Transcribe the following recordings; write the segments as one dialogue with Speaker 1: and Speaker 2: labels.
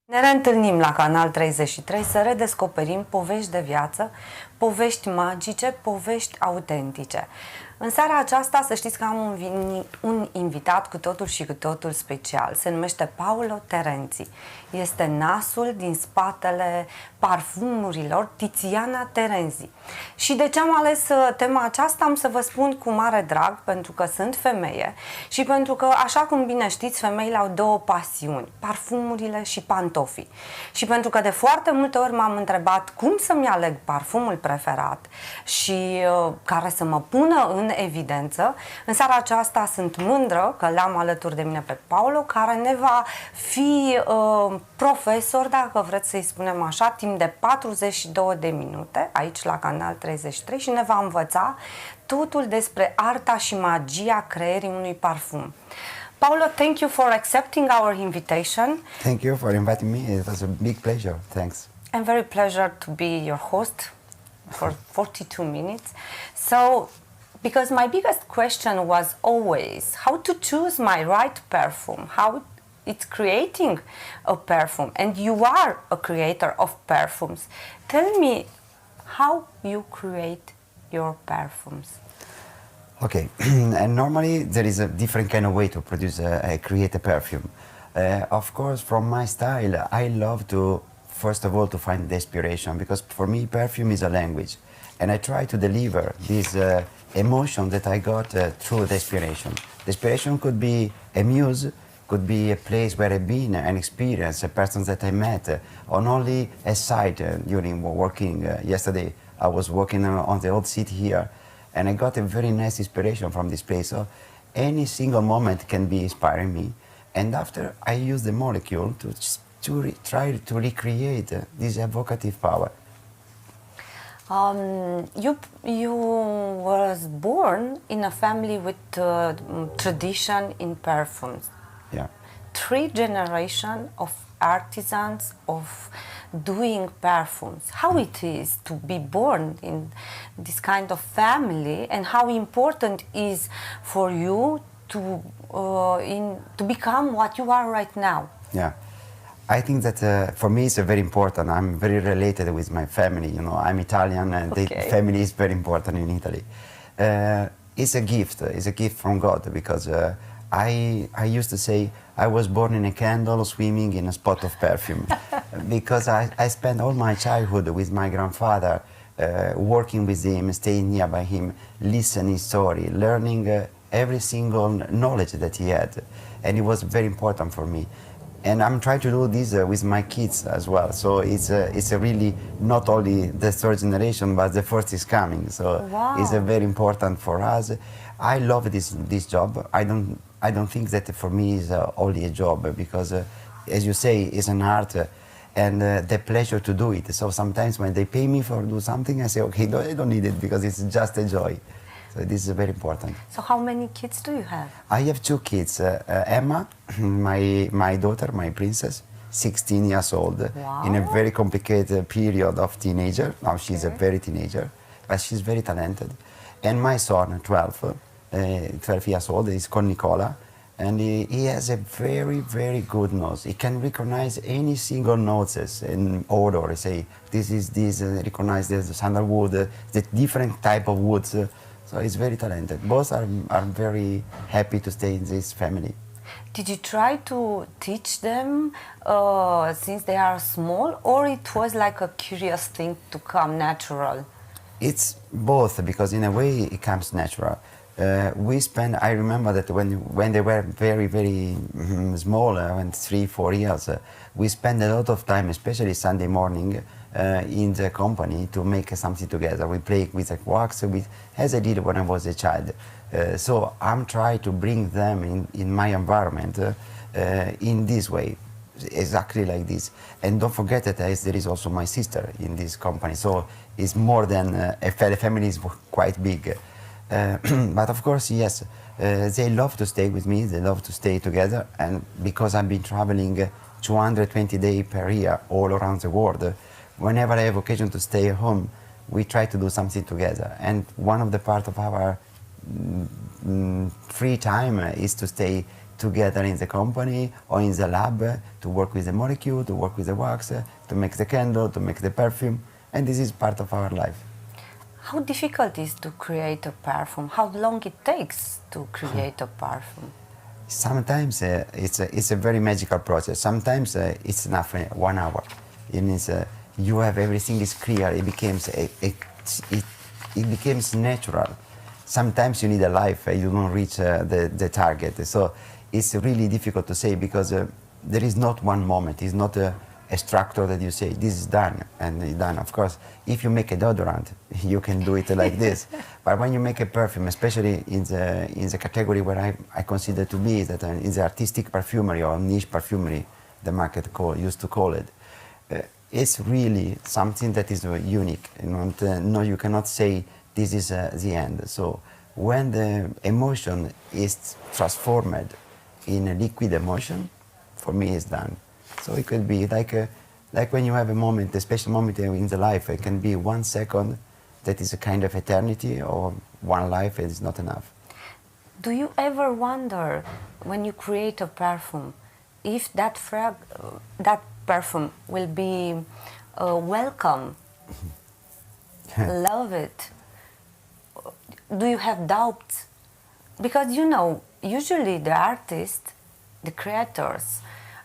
Speaker 1: Ne reîntâlnim la Canal 33 să redescoperim povești de viață, povești magice, povești autentice. În seara aceasta să știți că am un invitat cu totul și cu totul special. Se numește Paolo Terenzi. Este nasul din spatele parfumurilor Tiziana Terenzi. Și de ce am ales tema aceasta? Am să vă spun cu mare drag, pentru că sunt femeie și pentru că, așa cum bine știți, femeile au două pasiuni, parfumurile și pantofii. Și pentru că de foarte multe ori m-am întrebat cum să-mi aleg parfumul preferat și care să mă pună în evidență, în seara aceasta sunt mândră că l-am alături de mine pe Paolo, care ne va fi profesor, dacă vreți să-i spunem așa, timp de 42 de minute, aici la Canal 33, și ne va învăța totul despre arta și magia creierii unui parfum. Paolo, thank you for accepting our invitation.
Speaker 2: Thank you for inviting me. It was a big pleasure. Thanks.
Speaker 1: I'm very pleasure to be your host for 42 minutes. So, because my biggest question was always how to choose my right perfume, how it's creating a perfume, and you are a creator of perfumes. Tell me how you create your perfumes.
Speaker 2: Okay, and normally there is a different kind of way to produce create a perfume. Of course, from my style, I love to first of all to find the inspiration, because for me perfume is a language, and I try to deliver this emotion that I got through the inspiration. The inspiration could be a muse, could be a place where I've been, an experience, a person that I met, on only a site during working. Yesterday I was working on the old city here, and I got a very nice inspiration from this place. So any single moment can be inspiring me, and after I use the molecule to try to recreate this evocative power.
Speaker 1: You was born in a family with tradition in perfumes.
Speaker 2: Yeah.
Speaker 1: 3 generations of artisans of doing perfumes. How it is to be born in this kind of family, and how important is for you to become what you are right now?
Speaker 2: Yeah. I think that for me it's very important. I'm very related with my family. You know, I'm Italian, and the family is very important in Italy. It's a gift. It's a gift from God, because I used to say I was born in a candle swimming in a spot of perfume, because I spent all my childhood with my grandfather, working with him, staying nearby him, listening story, learning every single knowledge that he had, and it was very important for me. And I'm trying to do this with my kids as well. So it's a really not only the 3rd generation, but the 4th is coming. So it's a very important for us. I love this job. I don't think that for me is only a job, because as you say, it's an art, and the pleasure to do it. So sometimes when they pay me for do something, I say, okay, I don't need it, because it's just a joy. So this is very important.
Speaker 1: So how many kids do you have?
Speaker 2: I have 2 kids. Emma, my daughter, my princess, 16 years old, in a very complicated period of teenager. Now she's a very teenager, but she's very talented. And my son, 12 years old, is called Nicola, and he has a very, very good nose. He can recognize any single notes in odor. Say, this is this, recognize the sandalwood, the different type of woods. So he's very talented. Both are very happy to stay in this family.
Speaker 1: Did you try to teach them since they are small, or it was like a curious thing to come natural?
Speaker 2: It's both, because in a way it comes natural. I remember that when they were very, very small, when 3-4 years, we spent a lot of time, especially Sunday morning, in the company to make something together. We play with the wax, as I did when I was a child. So I'm trying to bring them in my environment in this way, exactly like this. And don't forget that there is also my sister in this company, so it's more than the family is quite big. But of course, yes, they love to stay with me, they love to stay together, and because I've been traveling 220 days per year all around the world, whenever I have occasion to stay at home, we try to do something together. And one of the parts of our free time is to stay together in the company or in the lab to work with the molecule, to work with the wax, to make the candle, to make the perfume, and this is part of our life.
Speaker 1: How difficult is to create a perfume? How long it takes to create a perfume?
Speaker 2: Sometimes it's a very magical process. Sometimes it's enough 1 hour. It means you have everything is clear. It becomes natural. Sometimes you need a life. You don't reach the target. So it's really difficult to say because there is not one moment. It's not a structure that you say this is done and it's done. Of course, if you make a deodorant, you can do it like this. But when you make a perfume, especially in the category where I consider to be that in the artistic perfumery or niche perfumery, the market used to call it, it's really something that is unique. No, you cannot say this is the end. So when the emotion is transformed in a liquid emotion, for me it's done. So it could be like when you have a moment, a special moment in the life, it can be 1 second that is a kind of eternity, or one life is not enough.
Speaker 1: Do you ever wonder, when you create a perfume, if that perfume will be welcome, love it? Do you have doubts? Because usually the artists, the creators,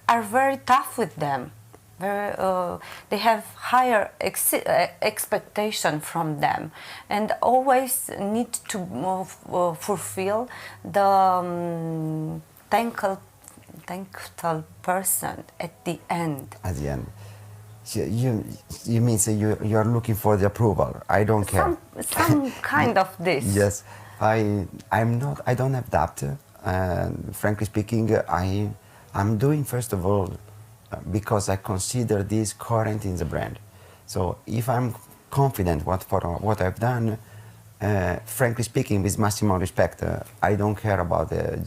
Speaker 1: are very tough with them. They have higher expectation from them, and always need to fulfill the thankful person at the end.
Speaker 2: At the end. You mean you are looking for the approval? I don't care.
Speaker 1: Some kind of this.
Speaker 2: Yes, I don't have doubt. Frankly speaking, I'm doing first of all because I consider this current in the brand. So if I'm confident what I've done, frankly speaking, with maximum respect, I don't care about the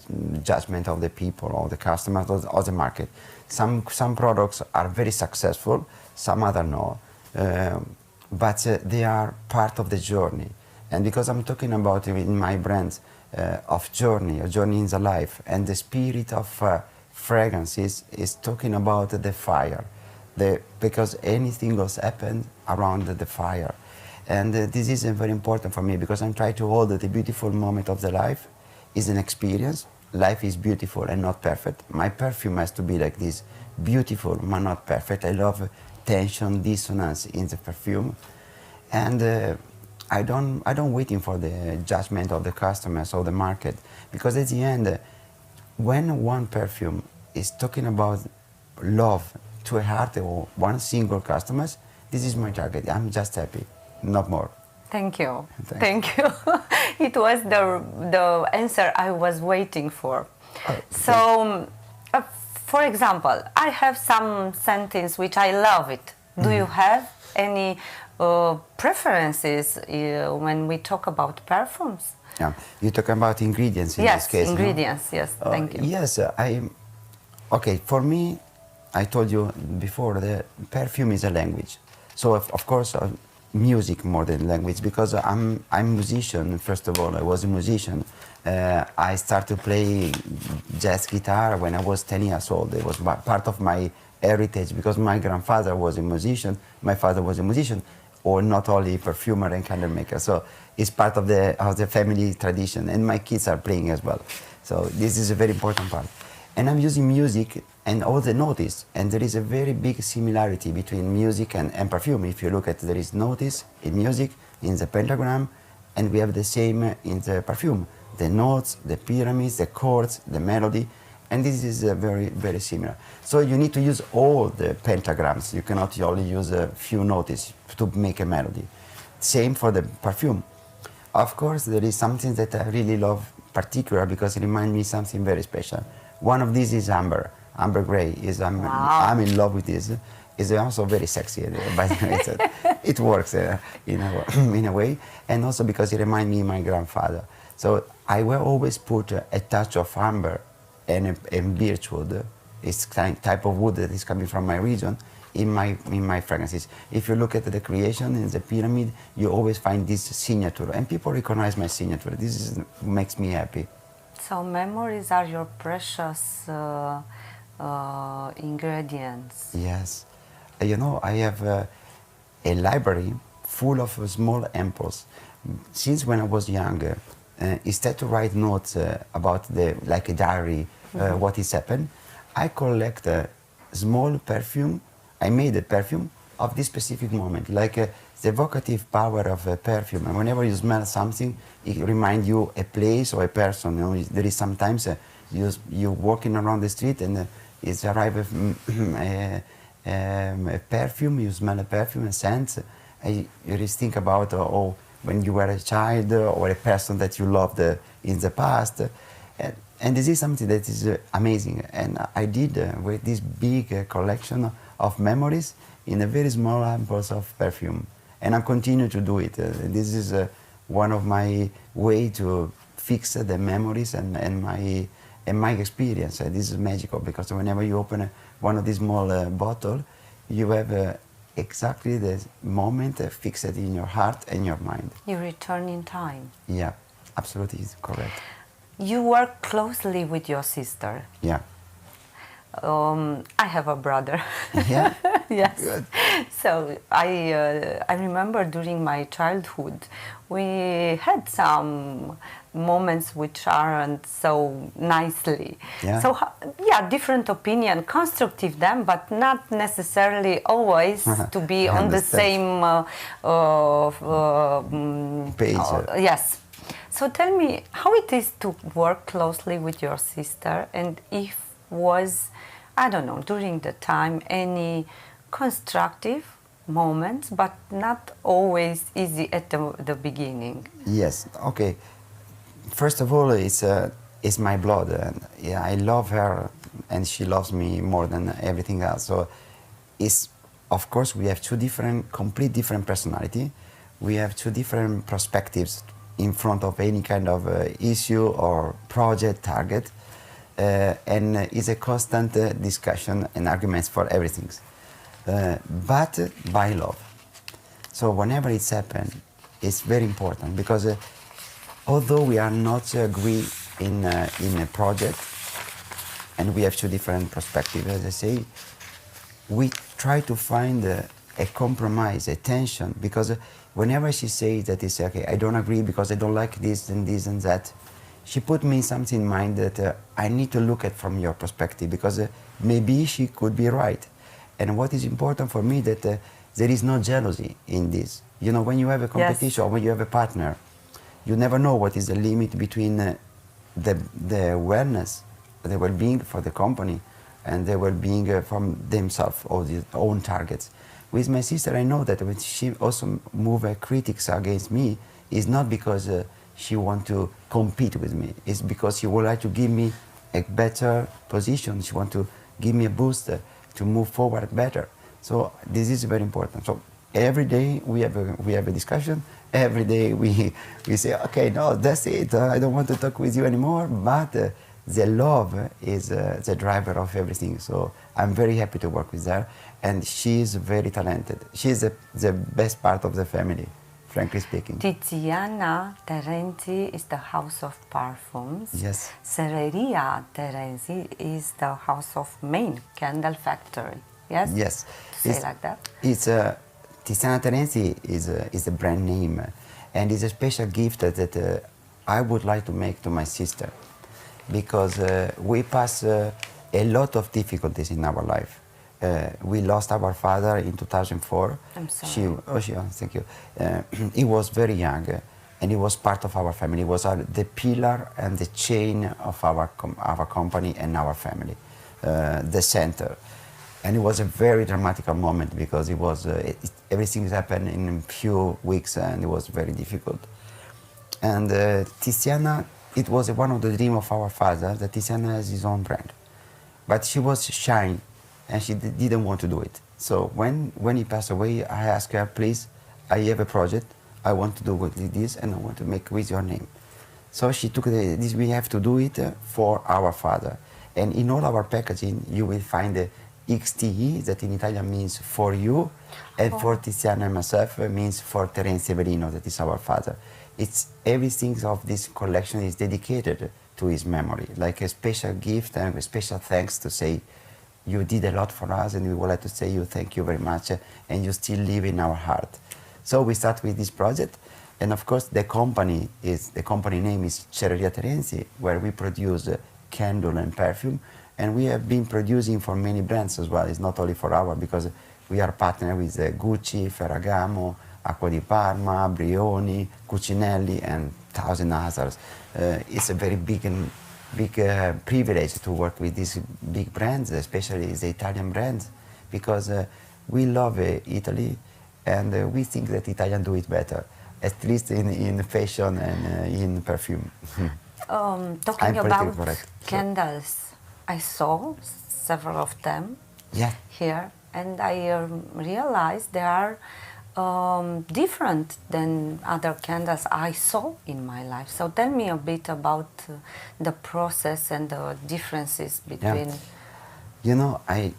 Speaker 2: judgment of the people or the customers or the market. Some products are very successful, some other no, but they are part of the journey. And because I'm talking about in my brand of journey, a journey in the life, and the spirit of fragrances is talking about the fire, because anything else happened around the fire. And this is very important for me because I'm trying to hold that the beautiful moment of the life is an experience. Life is beautiful and not perfect. My perfume has to be like this, beautiful but not perfect. I love tension, dissonance in the perfume. And I don't waiting for the judgment of the customers or the market, because at the end, when one perfume is talking about love to a heart or one single customer, this is my target. I'm just happy, not more.
Speaker 1: Thank you. Thank you. It was the answer I was waiting for. So, for example, I have some sentence which I love it. Do you have any preferences when we talk about perfumes?
Speaker 2: Yeah, you talk about ingredients in this case.
Speaker 1: Yes, ingredients. No? Yes, thank you.
Speaker 2: Yes, okay. For me, I told you before, the perfume is a language. So of course, music more than language, because I'm a musician. First of all, I was a musician. I started to play jazz guitar when I was 10 years old. It was part of my heritage because my grandfather was a musician, my father was a musician, or not only perfumer and candle maker. So it's part of the family tradition, and my kids are playing as well. So this is a very important part. And I'm using music and all the notes, and there is a very big similarity between music and perfume. If you look at, there is notes in music, in the pentagram, and we have the same in the perfume. The notes, the pyramids, the chords, the melody, and this is very, very similar. So you need to use all the pentagrams. You cannot only use a few notes to make a melody. Same for the perfume. Of course, there is something that I really love particular because it reminds me something very special. One of these is amber. Amber gray is I'm in love with this. It's also very sexy, by the way. It works in a way, and also because it reminds me of my grandfather. So I will always put a touch of amber and birchwood. It's type of wood that is coming from my region in my fragrances. If you look at the creation in the pyramid, you always find this signature, and people recognize my signature. Makes me happy.
Speaker 1: So memories are your precious ingredients.
Speaker 2: Yes. You know, I have a library full of small ampoules. Since when I was younger, instead to write notes about like a diary, what is happened, I collect a small perfume. I made a perfume of this specific moment, like the evocative power of a perfume. And whenever you smell something, it reminds you a place or a person. You know, there is sometimes you walking around the street and it's arrive a perfume. You smell a perfume, a scent. You just think about when you were a child or a person that you loved in the past. And this is something that is amazing. And I did with this big collection of memories in a very small ampoules of perfume. And I continue to do it. This is one of my way to fix the memories and my experience. This is magical because whenever you open one of these small bottles, you have exactly the moment fixed in your heart and your mind.
Speaker 1: You return in time.
Speaker 2: Yeah, absolutely correct.
Speaker 1: You work closely with your sister.
Speaker 2: Yeah.
Speaker 1: I have a brother.
Speaker 2: Yeah?
Speaker 1: Yes.
Speaker 2: Good.
Speaker 1: So I remember during my childhood, we had some moments which aren't so nicely.
Speaker 2: Yeah.
Speaker 1: So yeah, different opinion, constructive them, but not necessarily always to be on the same
Speaker 2: page.
Speaker 1: Yes. So tell me how it is to work closely with your sister, and if was, I don't know, during the time any constructive moments, but not always easy at the beginning.
Speaker 2: Yes. Okay. First of all, it's my blood. And yeah, I love her, and she loves me more than everything else. So, of course we have two complete different personality. We have two different perspectives in front of any kind of issue or project target, and it's a constant discussion and arguments for everything, but by love. So whenever it's happened, it's very important because although we are not agree in a project, and we have two different perspectives, as I say, we try to find a compromise, a tension, because whenever she says that it's okay, I don't agree because I don't like this and this and that, she put me something in mind that I need to look at from your perspective, because maybe she could be right. And what is important for me that there is no jealousy in this. You know, when you have a competition or when you have a partner, you never know what is the limit between the wellness, the well-being for the company, and the well-being from themselves or their own targets. With my sister, I know that when she also move critics against me, it's not because she want to compete with me. It's because she would like to give me a better position. She want to give me a boost to move forward better. So this is very important. So every day we have a discussion. Every day we say, okay, no, that's it. I don't want to talk with you anymore. But the love is the driver of everything. So I'm very happy to work with her. And she is very talented. She is the best part of the family, frankly speaking.
Speaker 1: Tiziana Terenzi is the house of perfumes.
Speaker 2: Yes.
Speaker 1: Serreria Terenzi is the house of main candle factory. Yes?
Speaker 2: Yes.
Speaker 1: To say like that?
Speaker 2: It's Tiziana Terenzi is a brand name, and it's a special gift that I would like to make to my sister, because we pass a lot of difficulties in our life. We lost our father in 2004.
Speaker 1: I'm sorry.
Speaker 2: Thank you. He was very young, and he was part of our family. He was the pillar and the chain of our company and our family, the center. And it was a very dramatic moment because it was everything happened in a few weeks, and it was very difficult. And Tiziana, it was one of the dreams of our father that Tiziana has his own brand, but she was shy, and she didn't want to do it. So when he passed away, I asked her, please, I have a project, I want to do with this, and I want to make with your name. So she took this, we have to do it for our father. And in all our packaging, you will find the XTE, that in Italian means for you, and for Tiziana and myself means for Terenzi Severino, that is our father. It's everything of this collection is dedicated to his memory, like a special gift and a special thanks to say, you did a lot for us and we would like to say you thank you very much and you still live in our heart. So we start with this project, and of course the company name is Paolo Terenzi, where we produce candle and perfume, and we have been producing for many brands as well. It's not only for our, because we are partnered with Gucci, Ferragamo, Acqua di Parma, Brioni, Cucinelli, and thousand others. It's a very big privilege to work with these big brands, especially the Italian brands, because we love Italy, and we think that Italians do it better, at least in fashion and in perfume.
Speaker 1: Talking about candles, I saw several of them here, and I realized they are different than other candles I saw in my life. So tell me a bit about the process and the differences between...
Speaker 2: You know, I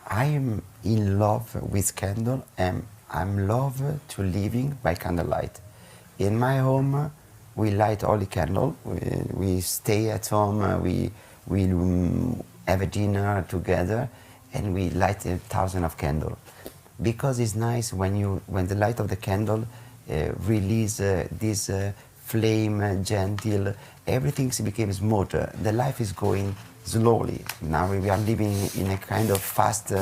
Speaker 2: am in love with candle, and I'm in love to living by candlelight. In my home, we light only candle. We stay at home, we have a dinner together, and we light 1,000 of candles. Because it's nice when the light of the candle release this flame, gentle, everything becomes smoother. The life is going slowly. Now we are living in a kind of fast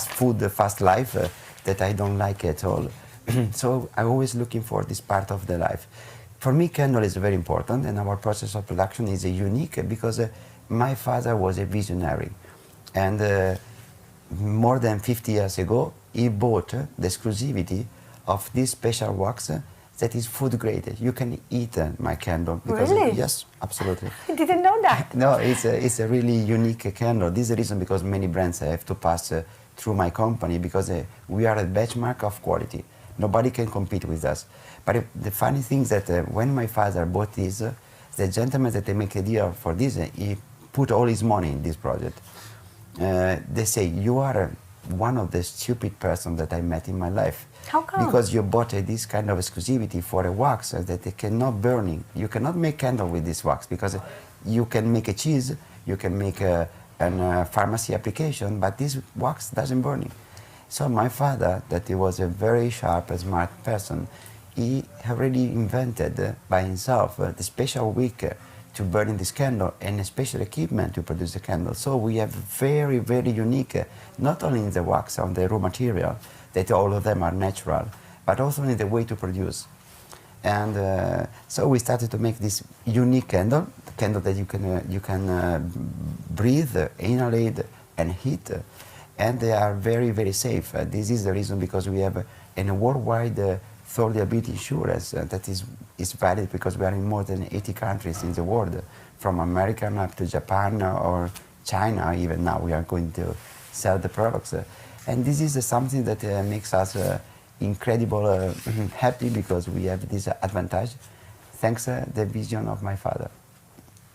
Speaker 2: food, fast life that I don't like at all. So I'm always looking for this part of the life. For me, candle is very important, and our process of production is unique because my father was a visionary, and more than 50 years ago, he bought the exclusivity of this special wax that is food grade. You can eat my candle.
Speaker 1: Really?
Speaker 2: Yes, absolutely.
Speaker 1: I didn't know that.
Speaker 2: No, it's a really unique candle. This is the reason because many brands have to pass through my company, because we are a benchmark of quality. Nobody can compete with us. But the funny thing is that when my father bought this, the gentleman that make the deal for this, he put all his money in this project. They say, you are one of the stupid persons that I met in my life.
Speaker 1: How come?
Speaker 2: Because you bought this kind of exclusivity for a wax that it cannot burning. You cannot make candle with this wax, because you can make a cheese, you can make a pharmacy application, but this wax doesn't burn. So my father, that he was a very sharp and smart person, he already invented by himself the special wick to burn this candle and a special equipment to produce the candle. So we have very, very unique, not only in the wax, on the raw material, that all of them are natural, but also in the way to produce. And so we started to make this unique candle, that you can breathe, inhalate, and heat, and they are very, very safe. This is the reason because we have a worldwide third liability insurance that is valid, because we are in more than 80 countries in the world, from America up to Japan or China. Even now we are going to sell the products, and this is something that makes us incredible happy, because we have this advantage thanks to the vision of my father.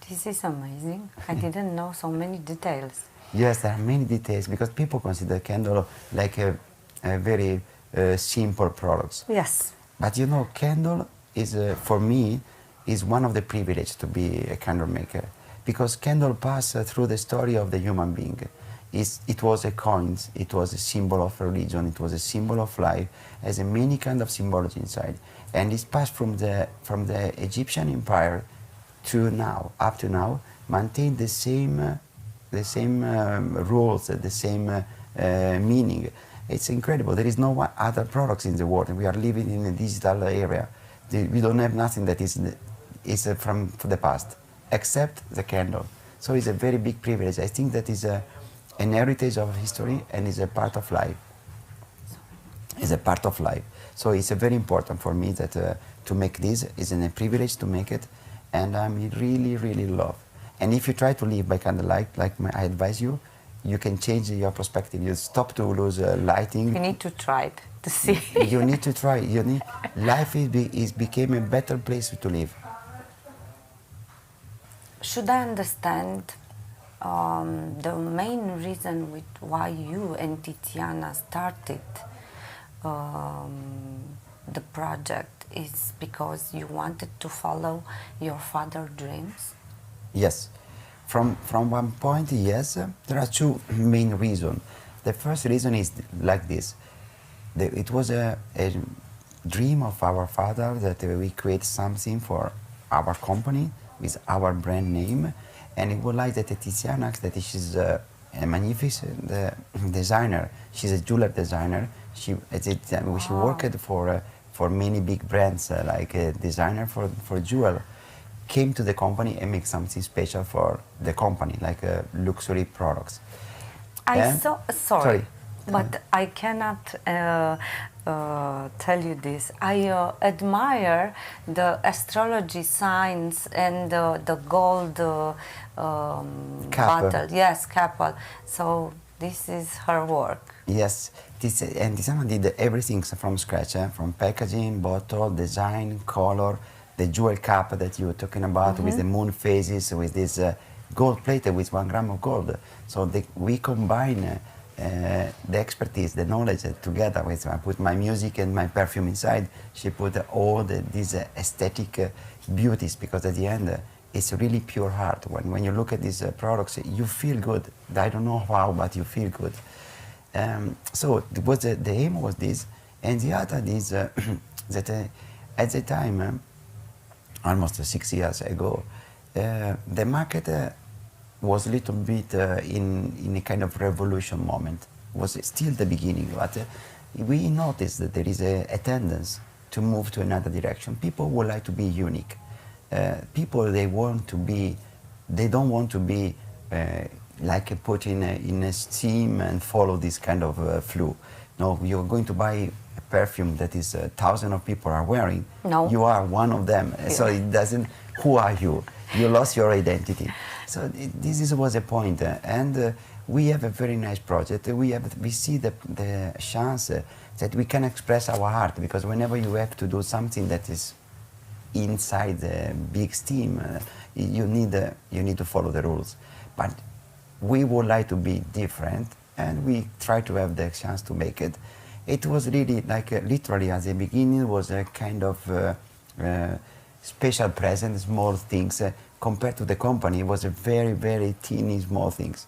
Speaker 1: This is amazing. I didn't know so many details.
Speaker 2: Yes, there are many details, because people consider candle like a very simple products.
Speaker 1: Yes.
Speaker 2: But you know, candle is, for me, is one of the privileges to be a candle maker, because candle pass through the story of the human being. It was a coin, it was a symbol of religion, it was a symbol of life, has a many kind of symbology inside, and it's passed from the Egyptian Empire to now, up to now, maintain the same rules, the same meaning. It's incredible. There is no other products in the world, and we are living in a digital area. We don't have nothing that is from the past, except the candle. So it's a very big privilege. I think that is an heritage of history, and is a part of life. It's a part of life. So it's very important for me that to make this is a privilege to make it, and I'm really, really love. And if you try to live by candlelight, I advise you, you can change your perspective. You stop to lose lighting.
Speaker 1: You need to try it to see.
Speaker 2: You need to try. Life became a better place to live.
Speaker 1: Should I understand the main reason why you and Tiziana started the project is because you wanted to follow your father's dreams?
Speaker 2: Yes. From one point, yes. There are two main reasons. The first reason is like this. It was a dream of our father that we create something for our company with our brand name, and it was like that Tiziana, that she's a magnificent designer. She's a jeweler designer. She worked for many big brands, like a designer for jewel. Came to the company and make something special for the company, like luxury products.
Speaker 1: Sorry, but I cannot tell you this. I admire the astrology signs and the gold bottle. Yes, couple. So this is her work.
Speaker 2: Yes, and Tiziana did everything from scratch, from packaging, bottle, design, color, the jewel cap that you were talking about, with the moon phases, with this gold plated with 1 gram of gold. So we combine the expertise, the knowledge together with, I put my music and my perfume inside. She put all these aesthetic beauties, because at the end it's really pure heart. When you look at these products, you feel good. I don't know how, but you feel good. So the aim was this, and the other is that at the time, almost 6 years ago, the market was a little bit in a kind of revolution moment. It was still the beginning, but we noticed that there is a tendency to move to another direction. People would like to be unique. People, they don't want to be like put in a steam and follow this kind of flow. No, you're going to buy a perfume that is 1,000 of people are wearing.
Speaker 1: No.
Speaker 2: You are one of them. Yeah. So it doesn't, who are you? You lost your identity. So this was a point. And we have a very nice project. We see the chance that we can express our heart, because whenever you have to do something that is inside the big steam, you need to follow the rules. But we would like to be different, and we try to have the chance to make it. It was really like literally at the beginning was a kind of special present, small things. Compared to the company, it was a very, very teeny small things.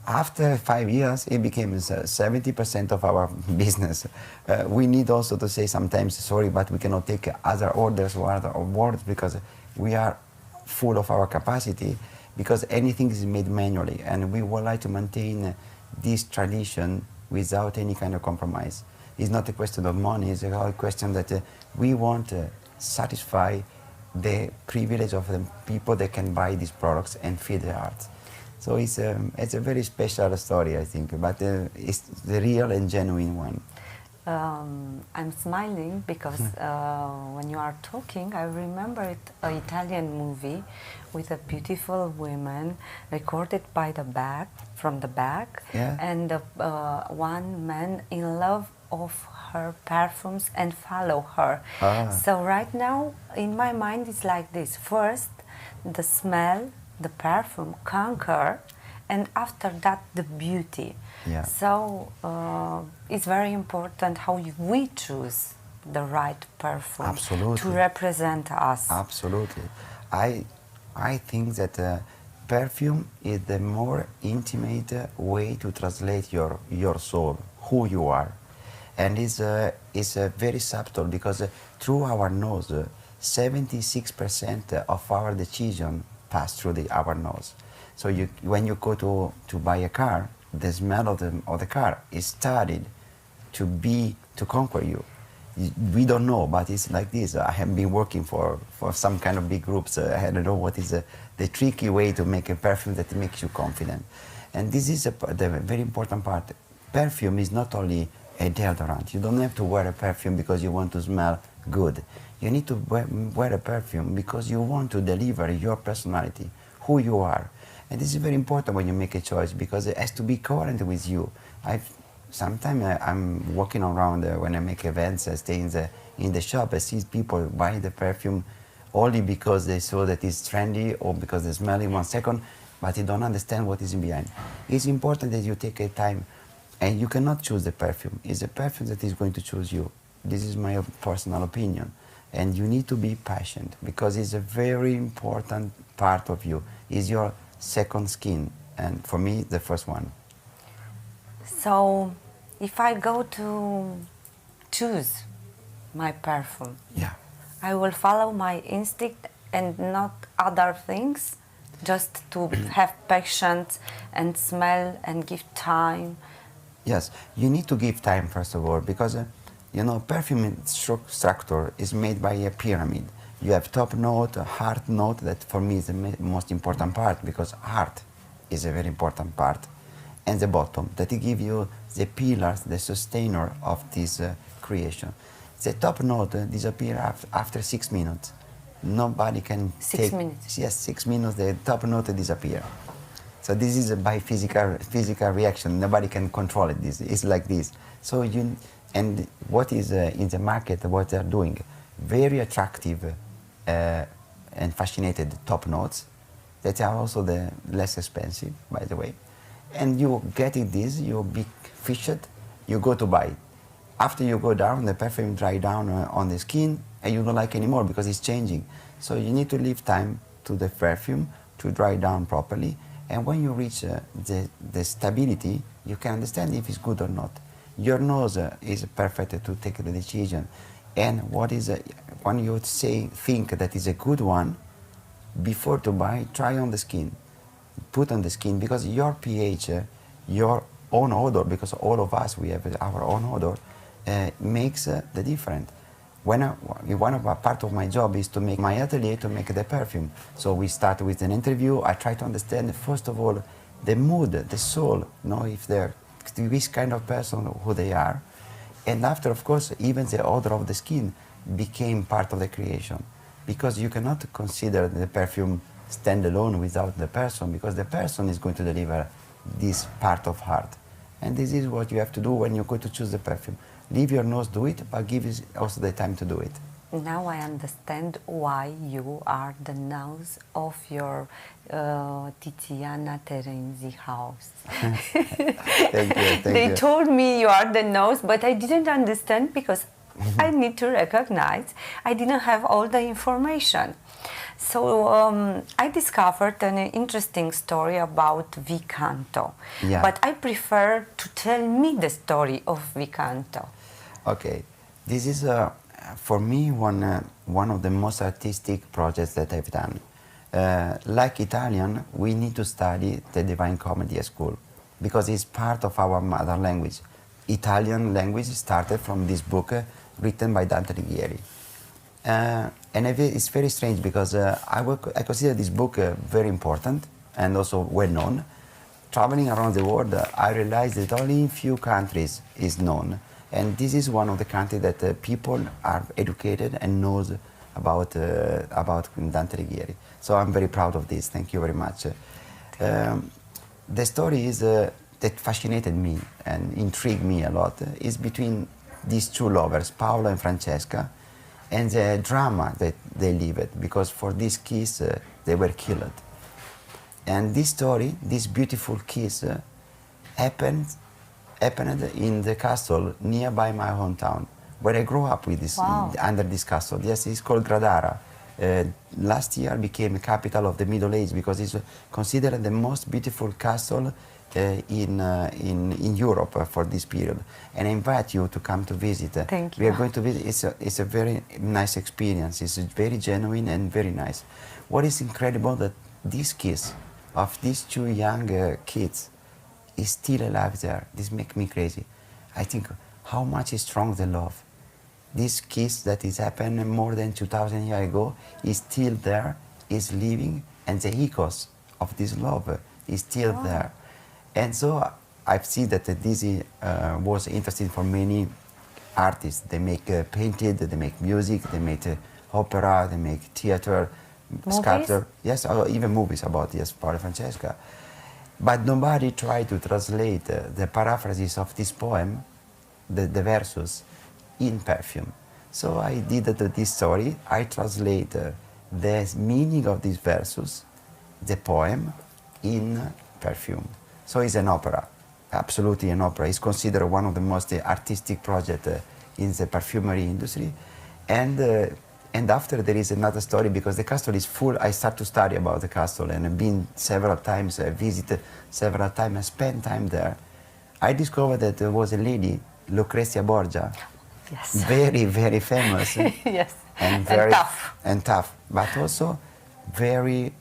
Speaker 2: After 5 years, it became 70% of our business. We need also to say sometimes, sorry, but we cannot take other orders or other awards, because we are full of our capacity, because anything is made manually, and we would like to maintain this tradition without any kind of compromise. It's not a question of money, it's a question that we want to satisfy the privilege of the people that can buy these products and feed the arts. So it's a very special story, I think, but it's the real and genuine one.
Speaker 1: I'm smiling because when you are talking, I remember an Italian movie with a beautiful woman recorded from the back,
Speaker 2: yeah.
Speaker 1: And one man in love of her perfumes and follow her. So right now in my mind it's like this: first the smell, the perfume conquer, and after that the beauty.
Speaker 2: Yeah.
Speaker 1: So it's very important how we choose the right perfume.
Speaker 2: Absolutely.
Speaker 1: To represent us.
Speaker 2: Absolutely. I think that perfume is the more intimate way to translate your soul, who you are. And it's very subtle, because through our nose, 76% of our decision pass through our nose. So when you go to buy a car, the smell of the car is started to conquer you. We don't know, but it's like this. I have been working for some kind of big groups. I don't know what is the tricky way to make a perfume that makes you confident. And this is the very important part. Perfume is not only a deodorant. You don't have to wear a perfume because you want to smell good. You need to wear a perfume because you want to deliver your personality, who you are. And this is very important when you make a choice, because it has to be coherent with you. Sometimes I'm walking around when I make events, I stay in the shop, I see people buying the perfume only because they saw that it's trendy or because they smell in 1 second, but they don't understand what is behind. It's important that you take a time, and you cannot choose the perfume. It's the perfume that is going to choose you. This is my personal opinion. And you need to be patient, because it's a very important part of you. is your second skin, and for me, the first one.
Speaker 1: So, if I go to choose my perfume,
Speaker 2: Yeah.
Speaker 1: I will follow my instinct and not other things, just to have patience and smell and give time.
Speaker 2: Yes, you need to give time first of all, because you know, perfume structure is made by a pyramid. You have top note, heart note, that for me is the most important part, because heart is a very important part, and the bottom, that it give you the pillars, the sustainer of this creation. The top note disappear after 6 minutes. Nobody can
Speaker 1: 6 minutes?
Speaker 2: Yes, 6 minutes, the top note disappear. So this is by physical reaction. Nobody can control it. This it's like this. So you, and what is in the market, what they're doing, very attractive and fascinated top notes that are also the less expensive, by the way. And you getting this, you be fished, you go to buy it. After you go down, the perfume dry down on the skin, and you don't like anymore because it's changing. So you need to leave time to the perfume to dry down properly. And when you reach the stability, you can understand if it's good or not. Your nose is perfect to take the decision. And what is when you think that is a good one, before to buy, try on the skin, put on the skin, because your pH, your own odor, because all of us we have our own odor, makes the difference. One of my part of my job is to make my atelier to make the perfume. So we start with an interview. I try to understand first of all the mood, the soul, know if they're which kind of person who they are, and after, of course, even the odor of the skin became part of the creation, because you cannot consider the perfume stand alone without the person, because the person is going to deliver this part of heart, and this is what you have to do when you go to choose the perfume. Leave your nose do it, but give it also the time to do it.
Speaker 1: Now I understand why you are the nose of your Tiziana Terenzi house.
Speaker 2: Thank you.
Speaker 1: They told me you are the nose, but I didn't understand because I need to recognize I didn't have all the information. So I discovered an interesting story about Vicanto,
Speaker 2: Yeah.
Speaker 1: but I prefer to tell me the story of Vicanto.
Speaker 2: Okay, this is for me one of the most artistic projects that I've done. Like Italian, we need to study the Divine Comedy at school because it's part of our mother language. Italian language started from this book written by Dante Alighieri. And it's very strange because I consider this book very important and also well known. Traveling around the world, I realized that only in few countries is known. And this is one of the countries that people are educated and knows about Dante Alighieri. So I'm very proud of this. Thank you very much. The story is that fascinated me and intrigued me a lot is between these two lovers, Paolo and Francesca, and the drama that they lived, because for this kiss they were killed. And this story, this beautiful kiss, happened in the castle nearby my hometown, where I grew up with this.
Speaker 1: Wow.
Speaker 2: Under this castle. Yes, it's called Gradara. Last year became a capital of the Middle Age because it's considered the most beautiful castle in Europe for this period. And I invite you to come to visit.
Speaker 1: Thank you.
Speaker 2: We are going to visit. It's a very nice experience. It's very genuine and very nice. What is incredible that this kiss of these two young kids is still alive there. This makes me crazy. I think how much is strong the love. This kiss that is happened more than 2,000 years ago is still there, is living, and the echoes of this love is still there. And so I've seen that this was interesting for many artists. They make painted, they make music, they make opera, they make theater, sculpture. Yes, or even movies about Paolo and Francesca. But nobody tried to translate the paraphrases of this poem, the verses, in perfume. So I did this story. I translate the meaning of these verses, the poem, in perfume. So it's an opera, absolutely an opera. It's considered one of the most artistic projects in the perfumery industry. And And after there is another story, because the castle is full. I start to study about the castle, and I've been several times, I visited several times, I spent time there. I discovered that there was a lady, Lucrezia Borgia,
Speaker 1: Yes.
Speaker 2: very, very famous.
Speaker 1: Yes.
Speaker 2: And very
Speaker 1: tough.
Speaker 2: and tough, but also very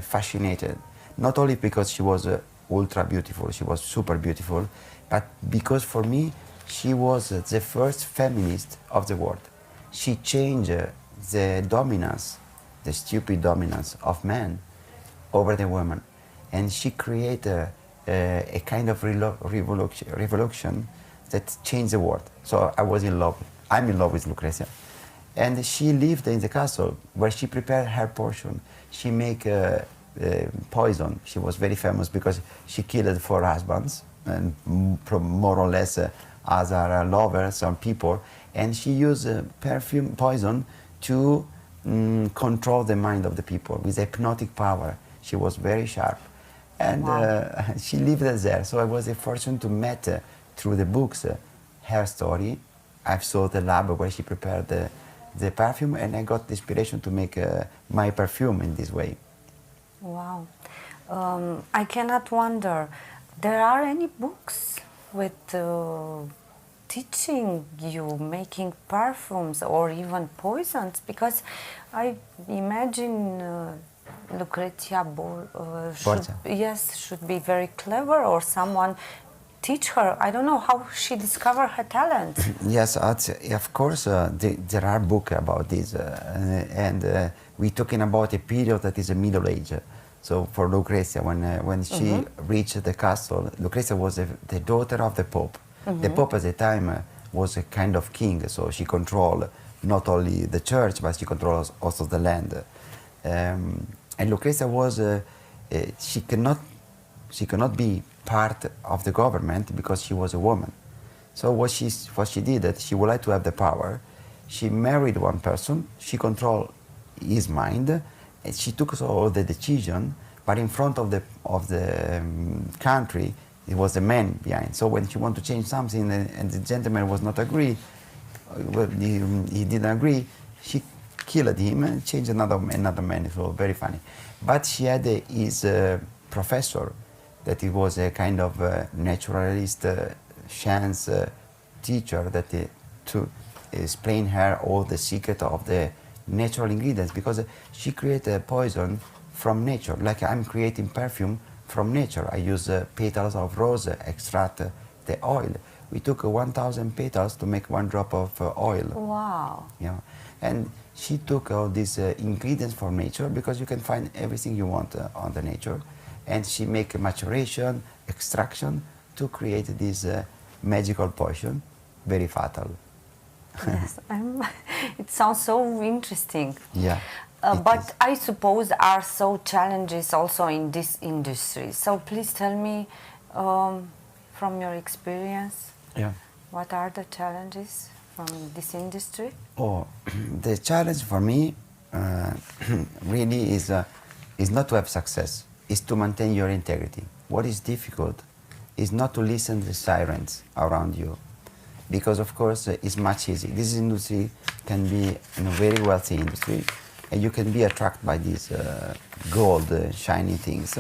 Speaker 2: fascinated. Not only because she was ultra beautiful, she was super beautiful, but because for me she was the first feminist of the world. She changed the dominance, the stupid dominance of men over the women, and she created a kind of revolution that changed the world. So I was in love. I'm in love with Lucrezia. And she lived in the castle where she prepared her portion. She make poison. She was very famous because she killed 4 husbands and more or less other lovers, some people. And she used perfume poison to control the mind of the people with hypnotic power. She was very sharp. And
Speaker 1: wow.
Speaker 2: She lived there. So I was fortunate to meet through the books her story. I saw the lab where she prepared the perfume, and I got the inspiration to make my perfume in this way.
Speaker 1: Wow. I cannot wonder, there are any books with teaching you making perfumes or even poisons? Because I imagine Lucrezia should be very clever, or someone teach her. I don't know how she discovered her talent.
Speaker 2: Yes, of course, there are books about this, and we're talking about a period that is a Middle Age. So for Lucrezia, when she reached the castle, Lucrezia was the daughter of the Pope. The Pope at the time was a kind of king, so she controlled not only the church, but she controlled also the land. And Lucrezia was, she cannot be part of the government because she was a woman. So what she did, that she would like to have the power. She married one person, she controlled his mind, and she took all the decision, but in front of the country, it was the man behind. So when she wanted to change something and the gentleman was not agree, he didn't agree, she killed him and changed another man. It was very funny. But she had his professor, that he was a kind of naturalist, science teacher, that to explain her all the secret of the natural ingredients, because she created poison from nature, like I'm creating perfume from nature. I use petals of rose, extract the oil. We took 1,000 petals to make 1 drop of oil.
Speaker 1: Wow.
Speaker 2: Yeah. And she took all these ingredients from nature, because you can find everything you want on the nature. And she make a maturation, extraction to create this magical potion, very fatal.
Speaker 1: Yes, it sounds so interesting.
Speaker 2: Yeah.
Speaker 1: But I suppose are so challenges also in this industry. So please tell me, from your experience, what are the challenges from this industry? Oh,
Speaker 2: the challenge for me really is not to have success. Is to maintain your integrity. What is difficult is not to listen to the sirens around you, because of course it's much easier. This industry can be a very wealthy industry, and you can be attracted by these gold, shiny things.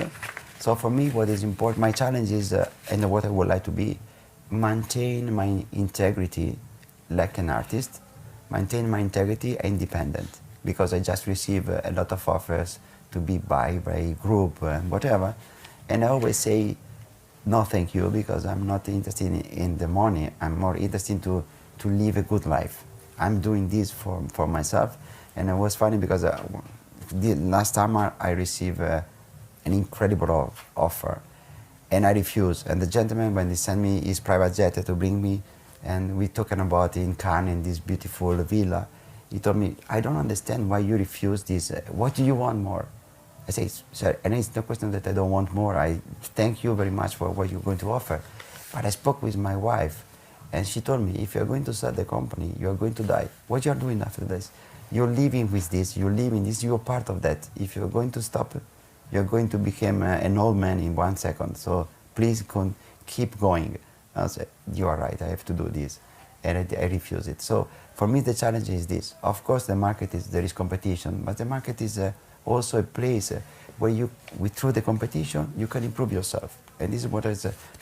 Speaker 2: So for me, what is important, my challenge is, and what I would like to be, maintain my integrity like an artist, maintain my integrity independent, because I just receive a lot of offers to be by group and whatever, and I always say no thank you, because I'm not interested in the money. I'm more interested to live a good life. I'm doing this for myself. And it was funny because last summer I received an incredible offer, and I refused. And the gentleman, when he sent me his private jet to bring me, and we talking about in Canal, in this beautiful villa, he told me, I don't understand why you refuse this. What do you want more? I say, sir, and it's no question that I don't want more. I thank you very much for what you're going to offer. But I spoke with my wife, and she told me, if you're going to start the company, you're going to die. What you're doing after this? You're living with this, you're living this, you're part of that. If you're going to stop, you're going to become an old man in 1 second. So please keep going. I said, you are right, I have to do this. and I refuse it. So for me, the challenge is this. Of course, there is competition, but the market is also a place where through the competition, you can improve yourself. And this is what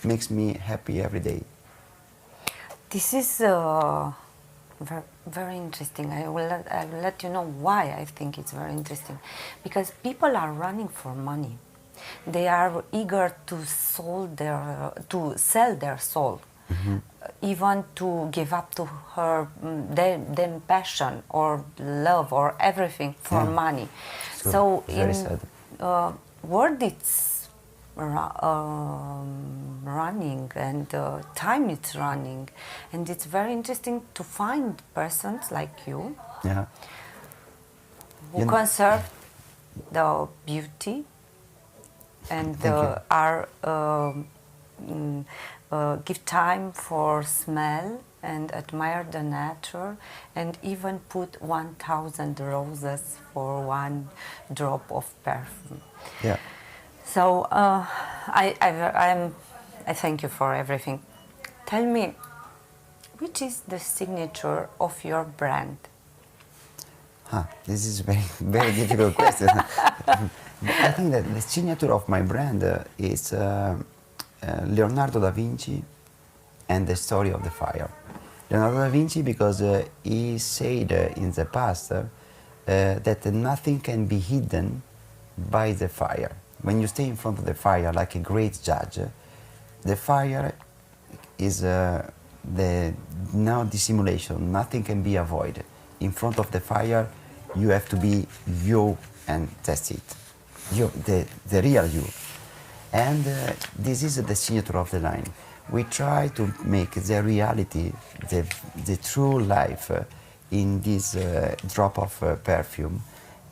Speaker 2: makes me happy every day.
Speaker 1: This is very interesting. I will let you know why I think it's very interesting. Because people are running for money. They are eager to sell their soul, even to give up to their passion or love or everything for money. So in world it's running and time is running, and it's very interesting to find persons like you who conserve the beauty and give time for smell and admire the nature, and even put 1,000 roses for one drop of perfume.
Speaker 2: Yeah.
Speaker 1: So I thank you for everything. Tell me, which is the signature of your brand?
Speaker 2: This is a very difficult question. I think that the signature of my brand is Leonardo da Vinci and the story of the fire. Leonardo da Vinci because he said in the past that nothing can be hidden by the fire. When you stay in front of the fire like a great judge, the fire is no dissimulation, nothing can be avoided. In front of the fire, you have to be you, and that's it. You, the real you. And this is the signature of the line. We try to make the reality, the true life in this drop of perfume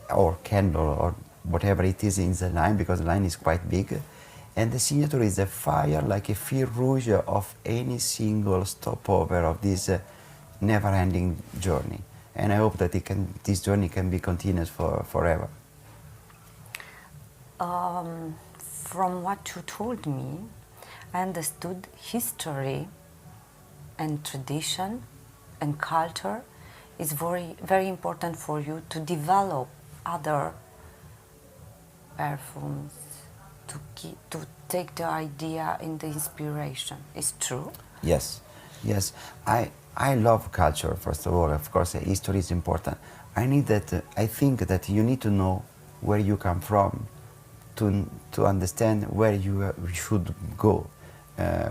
Speaker 2: or candle or whatever it is in the line, because the line is quite big. And the signature is a fire like a fil rouge of any single stopover of this never-ending journey. And I hope that this journey can be continuous forever.
Speaker 1: From what you told me, I understood history and tradition and culture is very, very important for you to develop other perfumes, to take the idea and the inspiration. Is true?
Speaker 2: Yes, yes. I love culture, first of all. Of course, history is important. I think that you need to know where you come from to understand where you should go.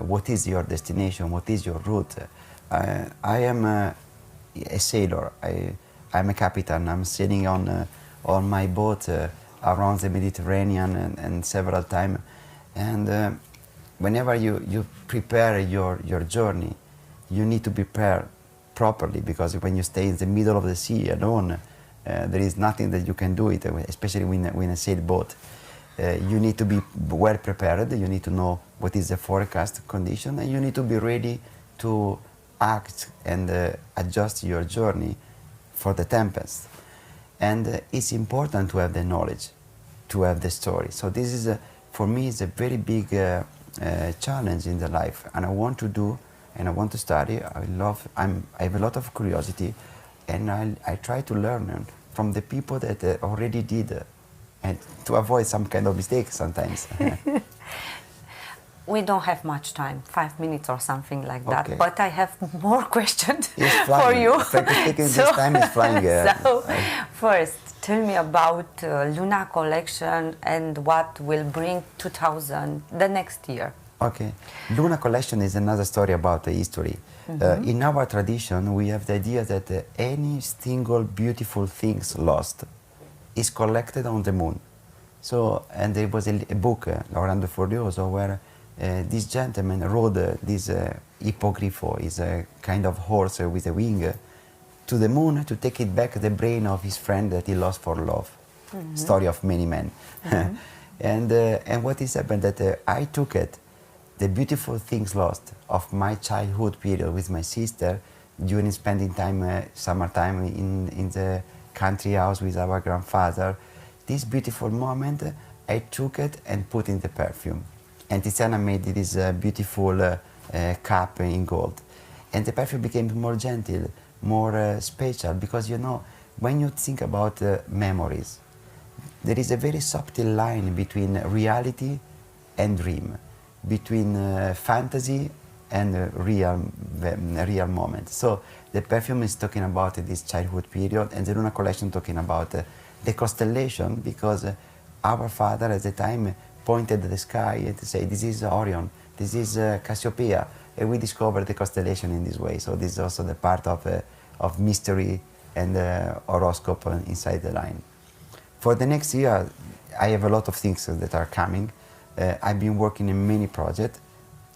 Speaker 2: What is your destination? What is your route? I am a sailor. I'm a captain. I'm sailing on my boat around the Mediterranean and several times. And whenever you prepare your journey, you need to prepare properly, because when you stay in the middle of the sea alone, there is nothing that you can do it, especially when a sailboat. You need to be well prepared, you need to know what is the forecast condition, and you need to be ready to act and adjust your journey for the tempest. And it's important to have the knowledge, to have the story. So this is, for me, it's a very big challenge in the life, and I want to do, and I want to study. I have a lot of curiosity, and I try to learn from the people that already did, and to avoid some kind of mistakes sometimes.
Speaker 1: We don't have much time, 5 minutes or something like that,
Speaker 2: Okay.
Speaker 1: but I have more questions
Speaker 2: for
Speaker 1: you.
Speaker 2: This time is flying.
Speaker 1: So, first, tell me about Luna collection and what will bring the next year.
Speaker 2: Okay. Luna collection is another story about the history. In our tradition, we have the idea that any single beautiful things lost is collected on the moon. So, and there was a book, Laurando Furioso, where this gentleman rode this hippogriffo, is a kind of horse with a wing, to the moon to take it back the brain of his friend that he lost for love. Story of many men. And what is happened that I took it, the beautiful things lost of my childhood period with my sister during spending time, summertime in the country house with our grandfather. This beautiful moment, I took it and put in the perfume. And Tiziana made this beautiful cup in gold. And the perfume became more gentle, more special, because you know, when you think about memories, there is a very subtle line between reality and dream, between fantasy and real moment. So the perfume is talking about this childhood period, and the Luna collection talking about the constellation, because our father at the time pointed at the sky and said, this is Orion, this is Cassiopeia, and we discovered the constellation in this way. So this is also the part of mystery and horoscope inside the line. For the next year, I have a lot of things that are coming. I've been working in many projects.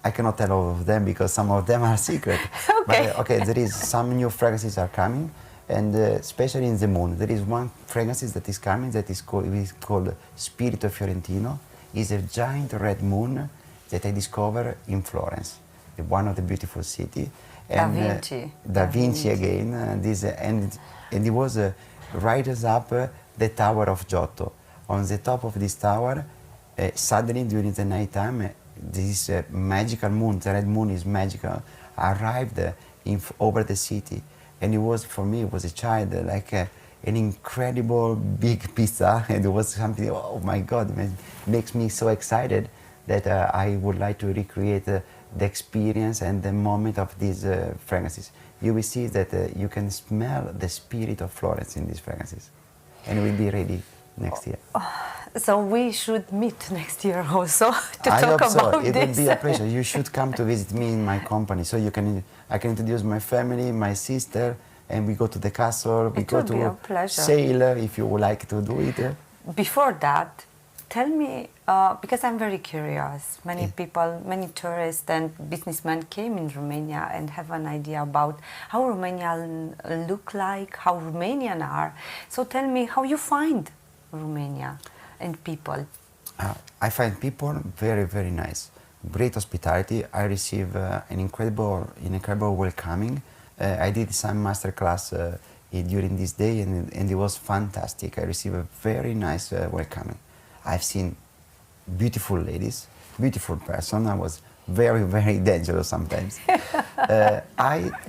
Speaker 2: I cannot tell all of them because some of them are secret.
Speaker 1: Okay.
Speaker 2: But okay, there is some new fragrances are coming, and especially in the moon, there is one fragrance that is coming that is called Spirito Fiorentino. It's a giant red moon that I discovered in Florence, one of the beautiful city. And, Da Vinci again. And it was right up the Tower of Giotto. On the top of this tower, suddenly during the night time, this magical moon, the red moon is magical, arrived over the city. And it was, for me, it was a child, like an incredible big pizza. And it was something, oh my God, it makes me so excited that I would like to recreate the experience and the moment of these fragrances. You will see that you can smell the spirit of Florence in these fragrances. And we'll be ready next year.
Speaker 1: So we should meet next year also to
Speaker 2: I
Speaker 1: talk
Speaker 2: hope so.
Speaker 1: about
Speaker 2: It
Speaker 1: this.
Speaker 2: will be a pleasure. You should come to visit me in my company, so I can introduce my family, my sister, and we go to the castle. We go to sail if you would like to do it.
Speaker 1: Before that, tell me, because I'm very curious. Many people, many tourists and businessmen came in Romania and have an idea about how Romanians look like, how Romanians are. So tell me how you find Romania and people.
Speaker 2: I find people very, very nice. Great hospitality. I receive an incredible welcoming. I did some masterclass during this day, and it was fantastic. I received a very nice welcoming. I've seen beautiful ladies, beautiful person. I was very, very dangerous sometimes.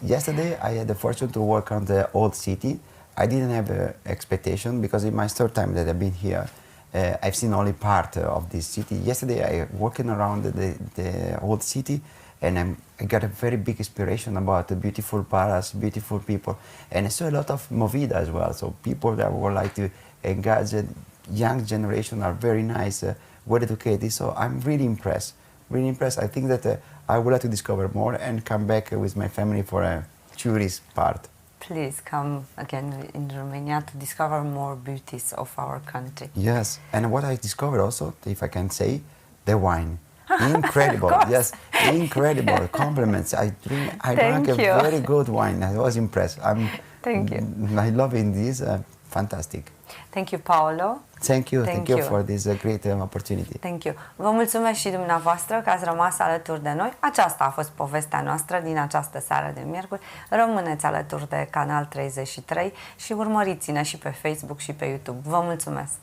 Speaker 2: Yesterday I had the fortune to work on the old city. I didn't have an expectation because in my third time that I've been here, I've seen only part of this city. Yesterday I walking around the old city, and I got a very big inspiration about the beautiful palace, beautiful people, and I saw a lot of movida as well. So people that would like to engage. Young generation are very nice, well educated. So I'm really impressed. Really impressed. I think that I would like to discover more and come back with my family for a tourist part.
Speaker 1: Please come again in Romania to discover more beauties of our country.
Speaker 2: Yes, and what I discovered also, if I can say, the wine. Incredible, yes, incredible. Compliments. I drank a very good wine. I was impressed.
Speaker 1: Thank you.
Speaker 2: I love it. This fantastic.
Speaker 1: Thank you, Paolo.
Speaker 2: Thank you for this great opportunity.
Speaker 1: Thank you. Vă mulțumesc și dumneavoastră că ați rămas alături de noi. Aceasta a fost povestea noastră din această seară de miercuri. Rămâneți alături de Canal 33 și urmăriți-ne și pe Facebook și pe YouTube. Vă mulțumesc!